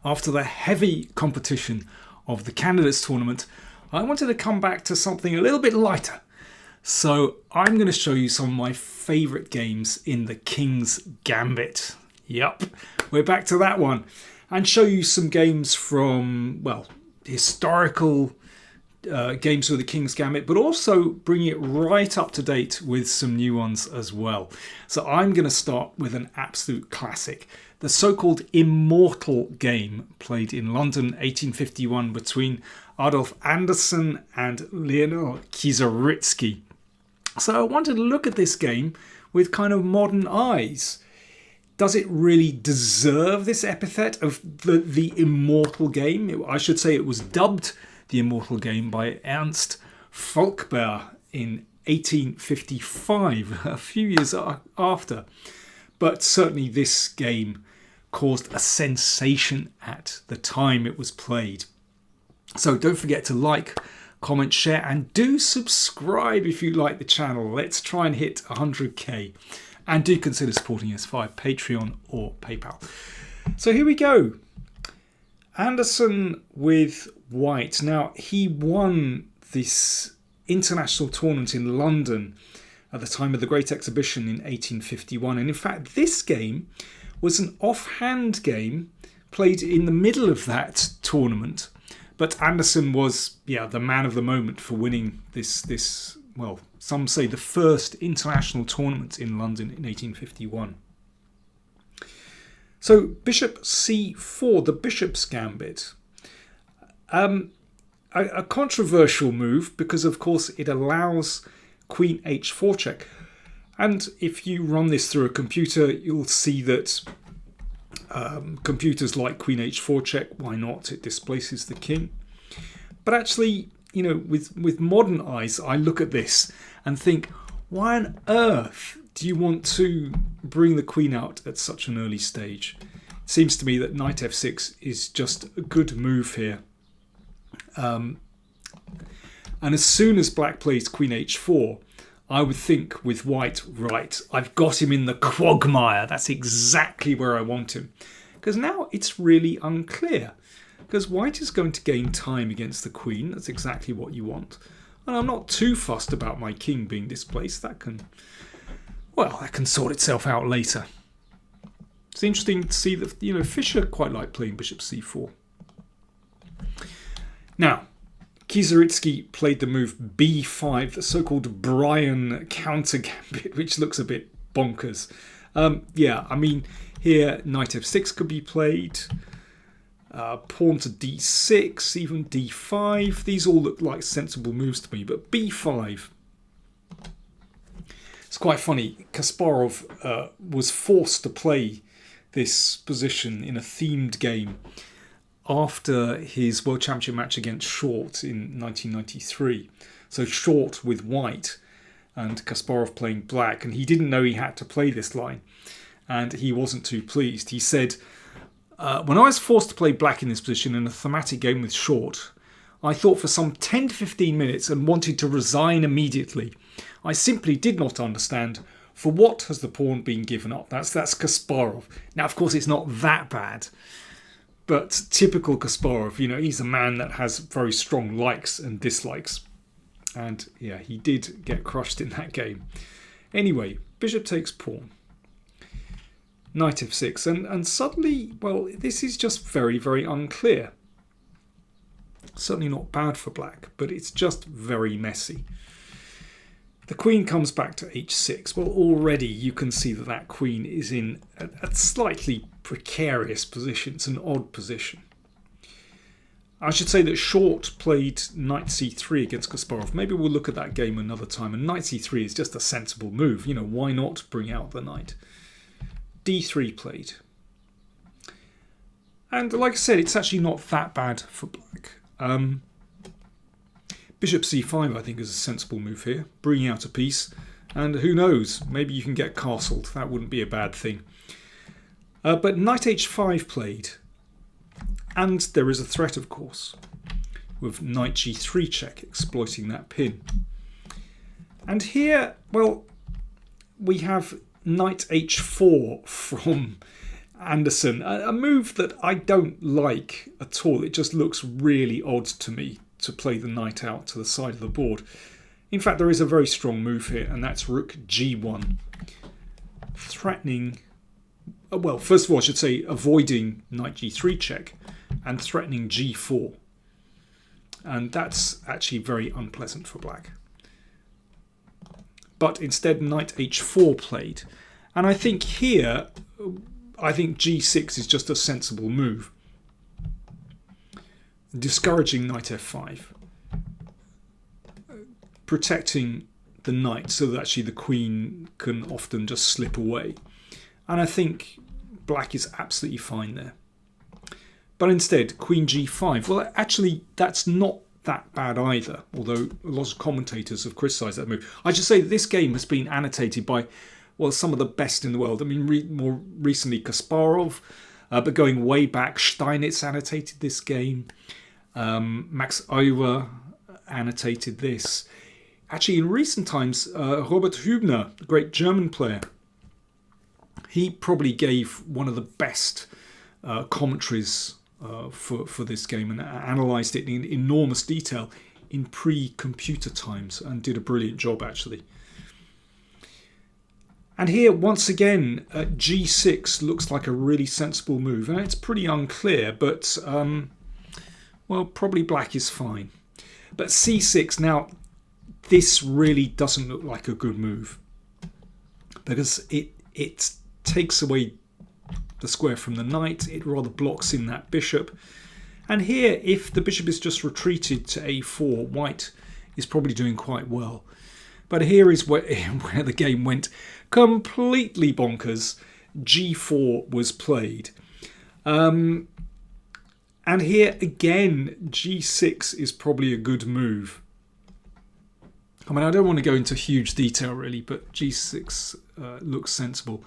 after the heavy competition of the candidates tournament, I wanted to come back to something a little bit lighter. So I'm going to show you some of my favourite games in the King's Gambit. Yep, we're back to that one. And show you some games from, well, historical games with the King's Gambit, but also bring it right up to date with some new ones as well. So I'm going to start with an absolute classic, the so-called Immortal game, played in London 1851 between Adolf Anderssen and Leonard Kieseritzsky. So I wanted to look at this game with kind of modern eyes. Does it really deserve this epithet of the Immortal game? I should say it was dubbed the Immortal game by Ernst Volkber in 1855, a few years after. But certainly this game caused a sensation at the time it was played. So don't forget to like, comment, share, and do subscribe if you like the channel. Let's try and hit 100k. And do consider supporting us via Patreon or PayPal. So here we go. Anderssen with white. Now, he won this international tournament in London at the time of the Great Exhibition in 1851. And in fact, this game was an offhand game played in the middle of that tournament. But Anderssen was, the man of the moment for winning this well, some say the first international tournament in London in 1851. So bishop c4, the bishop's gambit. A controversial move because, of course, it allows queen h4 check. And if you run this through a computer, you'll see that computers like queen h4 check. Why not? It displaces the king. But actually, with modern eyes, I look at this and think, why on earth do you want to bring the queen out at such an early stage? It seems to me that knight f6 is just a good move here. And as soon as black plays queen h4, I would think with white, right, I've got him in the quagmire. That's exactly where I want him. Because now it's really unclear. Because white is going to gain time against the queen. That's exactly what you want. And I'm not too fussed about my king being displaced. That can sort itself out later. It's interesting to see that, Fischer quite like playing bishop c4. Now, Kieseritzsky played the move b5, the so-called Brian counter gambit, which looks a bit bonkers. Here knight f6 could be played. Pawn to d6, even d5. These all look like sensible moves to me, but b5. It's quite funny. Kasparov was forced to play this position in a themed game after his World Championship match against Short in 1993. So Short with white and Kasparov playing black, and he didn't know he had to play this line, and he wasn't too pleased. He said, when I was forced to play black in this position in a thematic game with Short, I thought for some 10 to 15 minutes and wanted to resign immediately. I simply did not understand for what has the pawn been given up. That's Kasparov. Now, of course, it's not that bad, but typical Kasparov, he's a man that has very strong likes and dislikes. And yeah, he did get crushed in that game. Anyway, bishop takes pawn. Knight f6, and suddenly, well, this is just very, very unclear. Certainly not bad for black, but it's just very messy. The queen comes back to h6. Well, already you can see that queen is in a slightly precarious position. It's an odd position. I should say that Short played knight c3 against Kasparov. Maybe we'll look at that game another time. And knight c3 is just a sensible move. Why not bring out the knight? d3 played. And like I said, it's actually not that bad for black. Bishop c5, I think, is a sensible move here. Bringing out a piece. And who knows, maybe you can get castled. That wouldn't be a bad thing. But knight h5 played. And there is a threat, of course, with knight g3 check, exploiting that pin. And here, well, we have knight h4 from Anderssen, a move that I don't like at all. It just looks really odd to me to play the knight out to the side of the board. In fact, there is a very strong move here, and that's rook g1. Threatening, well, first of all, I should say avoiding knight g3 check and threatening g4. And that's actually very unpleasant for black. But instead, knight h4 played. And I think here, I think g6 is just a sensible move. Discouraging knight f5. Protecting the knight so that actually the queen can often just slip away. And I think black is absolutely fine there. But instead, queen g5. Well, actually, that's not that bad either, although a lot of commentators have criticised that move. I should say that this game has been annotated by, well, some of the best in the world. I mean, more recently Kasparov, but going way back, Steinitz annotated this game. Max Euler annotated this. Actually, in recent times, Robert Hübner, the great German player, he probably gave one of the best commentaries for this game and analysed it in enormous detail in pre-computer times and did a brilliant job, actually. And here, once again, g6 looks like a really sensible move. And it's pretty unclear, but, well, probably black is fine. But c6, now, this really doesn't look like a good move because it takes away the square from the knight. It rather blocks in that bishop. And here, if the bishop is just retreated to a4, white is probably doing quite well. But here is where the game went completely bonkers. g4 was played. And here, again, g6 is probably a good move. I mean, I don't want to go into huge detail, really, but g6 looks sensible.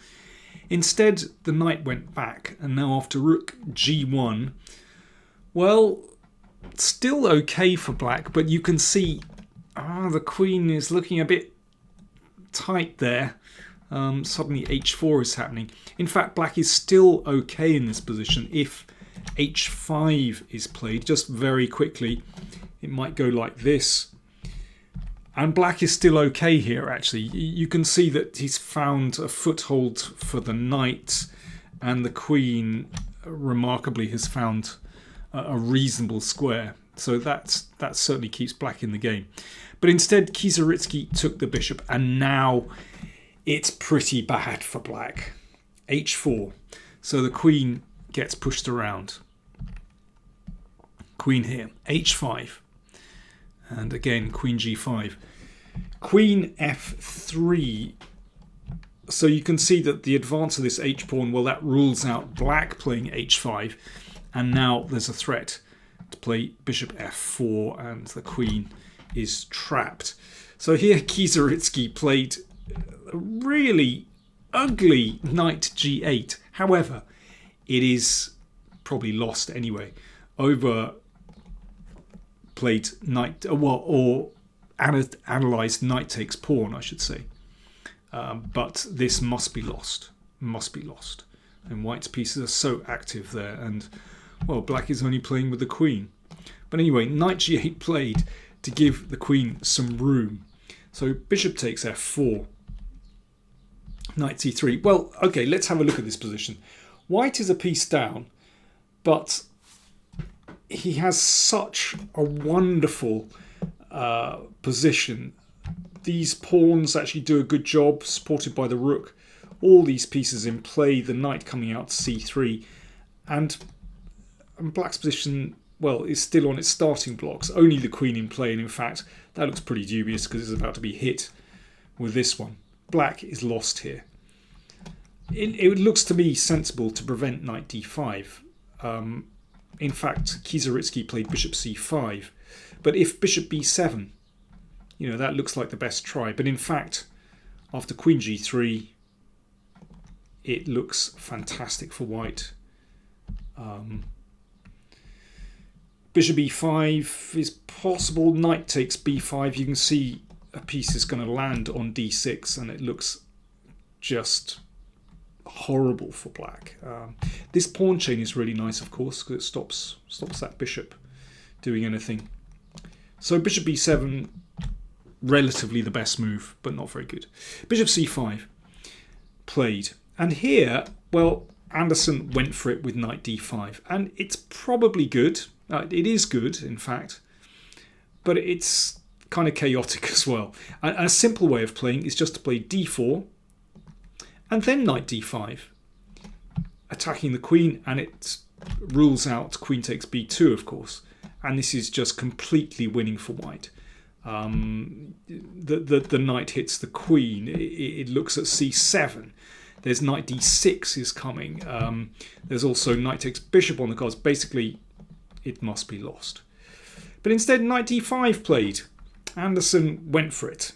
Instead, the knight went back, and now after rook g1, well, still okay for black, but you can see the queen is looking a bit tight there. Suddenly h4 is happening. In fact, black is still okay in this position if h5 is played. Just very quickly, it might go like this. And black is still okay here, actually. You can see that he's found a foothold for the knight, and the queen, remarkably, has found a reasonable square. So that certainly keeps black in the game. But instead, Kieseritzsky took the bishop, and now it's pretty bad for black. h4. So the queen gets pushed around. Queen here. h5. And again, queen g5. Queen f3. So you can see that the advance of this h-pawn, well, that rules out black playing h5. And now there's a threat to play bishop f4, and the queen is trapped. So here Kieseritzsky played a really ugly knight g8. However, it is probably lost anyway. Over played knight, or analysed knight takes pawn, I should say. But this must be lost. Must be lost. And white's pieces are so active there. And, well, black is only playing with the queen. But anyway, knight g8 played to give the queen some room. So bishop takes f4. Knight c3. Well, okay, let's have a look at this position. White is a piece down, but he has such a wonderful position. These pawns actually do a good job, supported by the rook. All these pieces in play, the knight coming out to c3. And black's position, well, is still on its starting blocks. Only the queen in play, and in fact, that looks pretty dubious because it's about to be hit with this one. Black is lost here. It looks to me sensible to prevent knight d5. In fact, Kieseritzsky played bishop c5. But if bishop b7, you know, that looks like the best try. But in fact, after queen g3, it looks fantastic for white. Bishop e5 is possible. Knight takes b5. You can see a piece is going to land on d6, and it looks just horrible for black. This pawn chain is really nice, of course, because it stops that bishop doing anything. So bishop b7, relatively the best move, but not very good. Bishop c5 played. And here, well, Anderssen went for it with knight d5. And it's probably good. It is good, in fact. But it's kind of chaotic as well. And a simple way of playing is just to play d4 and then knight d5, attacking the queen, and it rules out queen takes b2, of course. And this is just completely winning for white. The knight hits the queen. It looks at c7. There's knight d6 is coming. There's also knight takes bishop on the cards. Basically, it must be lost. But instead, knight d5 played. Anderssen went for it.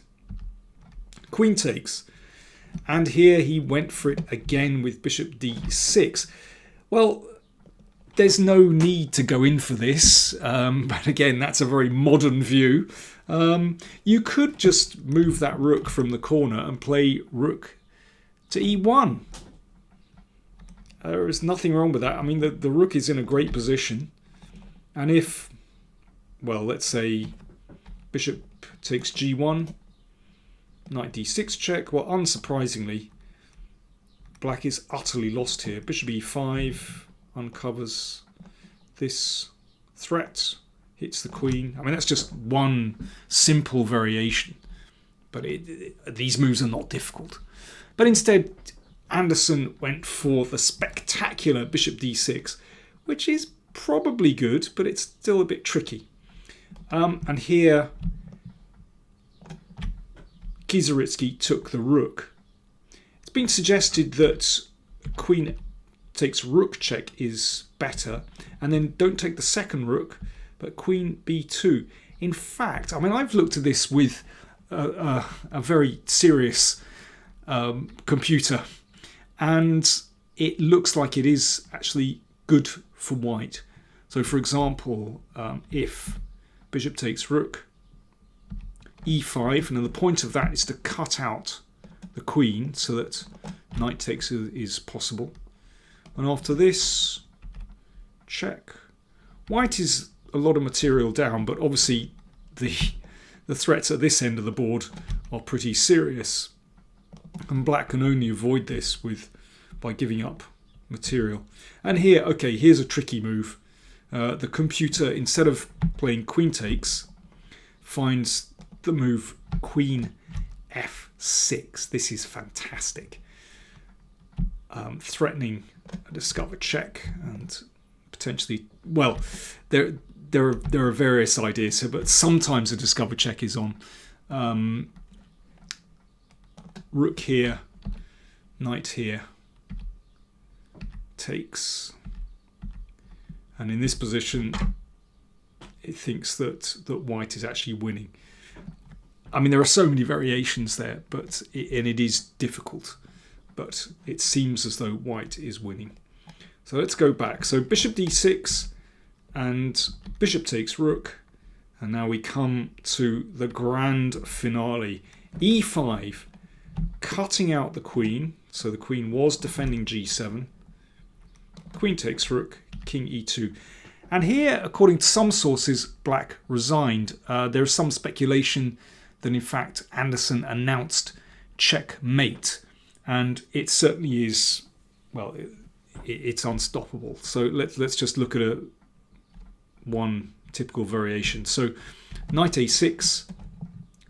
Queen takes. And here he went for it again with bishop d6. Well, there's no need to go in for this. But again, that's a very modern view. You could just move that rook from the corner and play rook to e1. There is nothing wrong with that. I mean, the rook is in a great position. And if, well, let's say bishop takes g1, knight d6 check. Well, unsurprisingly, black is utterly lost here. Bishop e5 uncovers this threat, hits the queen. I mean, that's just one simple variation. But these moves are not difficult. But instead, Anderssen went for the spectacular bishop d6, which is probably good, but it's still a bit tricky. And here, Kieseritzsky took the rook. It's been suggested that queen takes rook check is better, and then don't take the second rook, but queen b2. In fact, I mean, I've looked at this with a very serious computer, and it looks like it is actually good for white. So, for example, if bishop takes rook, e5, and then the point of that is to cut out the queen so that knight takes is possible. And after this, check. White is a lot of material down, but obviously the threats at this end of the board are pretty serious. And black can only avoid this by giving up material. And here, okay, here's a tricky move. The computer, instead of playing queen takes, finds the move queen f6. This is fantastic. Threatening a discovered check and potentially, well, there are various ideas here, but sometimes a discovered check is on. Rook here, knight here, takes, and in this position it thinks that white is actually winning. I mean, there are so many variations there, but it is difficult, but it seems as though white is winning. So let's go back. So bishop d6 and bishop takes rook, and now we come to the grand finale. e5, cutting out the queen, so the queen was defending g7. Queen takes rook, king e2. And here, according to some sources, black resigned. There is some speculation that in fact Anderssen announced checkmate, and it certainly is, well, it's unstoppable. So let's just look at one typical variation. So knight a6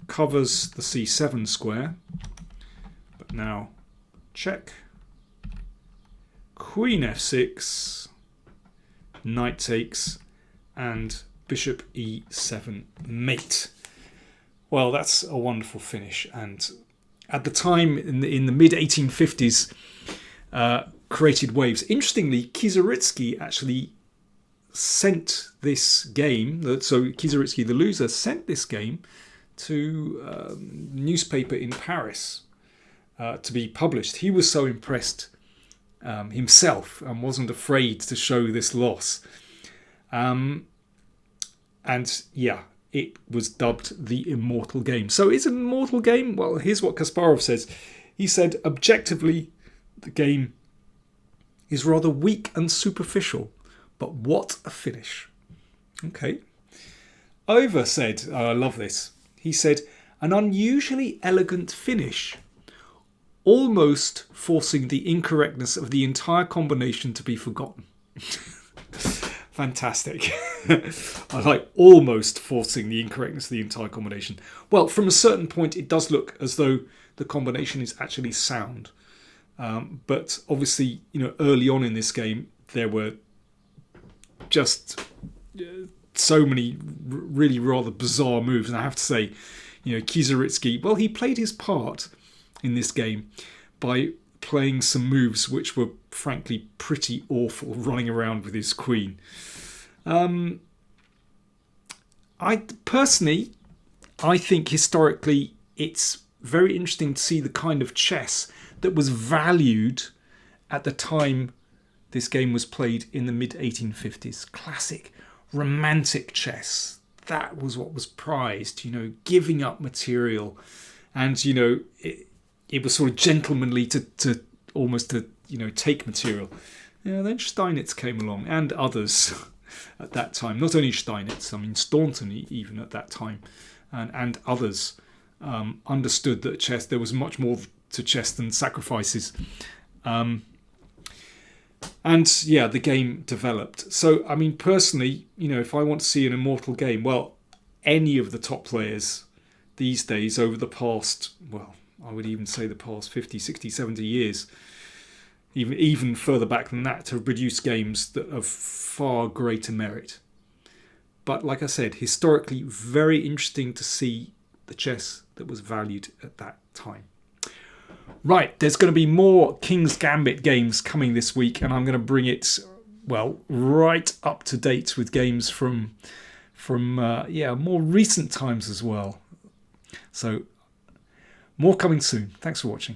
covers the c7 square, but now check. Queen f6, knight takes, and bishop e7 mate. Well, that's a wonderful finish. And at the time, in the mid 1850s, created waves. Interestingly, Kieseritzsky actually sent this game. So Kieseritzsky, the loser, sent this game to a newspaper in Paris to be published. He was so impressed himself and wasn't afraid to show this loss. And yeah, it was dubbed the Immortal game. So is it an immortal game? Well, here's what Kasparov says. He said, objectively, The game is rather weak and superficial, but what a finish. Okay. Over said, I love this, he said, an unusually elegant finish, almost forcing the incorrectness of the entire combination to be forgotten. Fantastic. I like almost forcing the incorrectness of the entire combination. Well, from a certain point, it does look as though the combination is actually sound. But obviously, early on in this game, there were just so many really rather bizarre moves. And I have to say, Kieseritzsky, well, he played his part in this game by playing some moves which were frankly pretty awful, running around with his queen. I think historically it's very interesting to see the kind of chess that was valued at the time this game was played in the mid-1850s. Classic romantic chess. That was what was prized, giving up material. And, it was sort of gentlemanly to almost take material. Then Steinitz came along and others at that time. Not only Steinitz, I mean Staunton even at that time. And others understood that there was much more to chess than sacrifices. And the game developed. So, I mean, personally, if I want to see an Immortal game, well, any of the top players these days over the past, well, I would even say the past 50, 60, 70 years, even further back than that, to produce games that of far greater merit. But like I said, historically, very interesting to see the chess that was valued at that time. Right, there's going to be more King's Gambit games coming this week, and I'm going to bring it, well, right up to date with games from more recent times as well. So, more coming soon. Thanks for watching.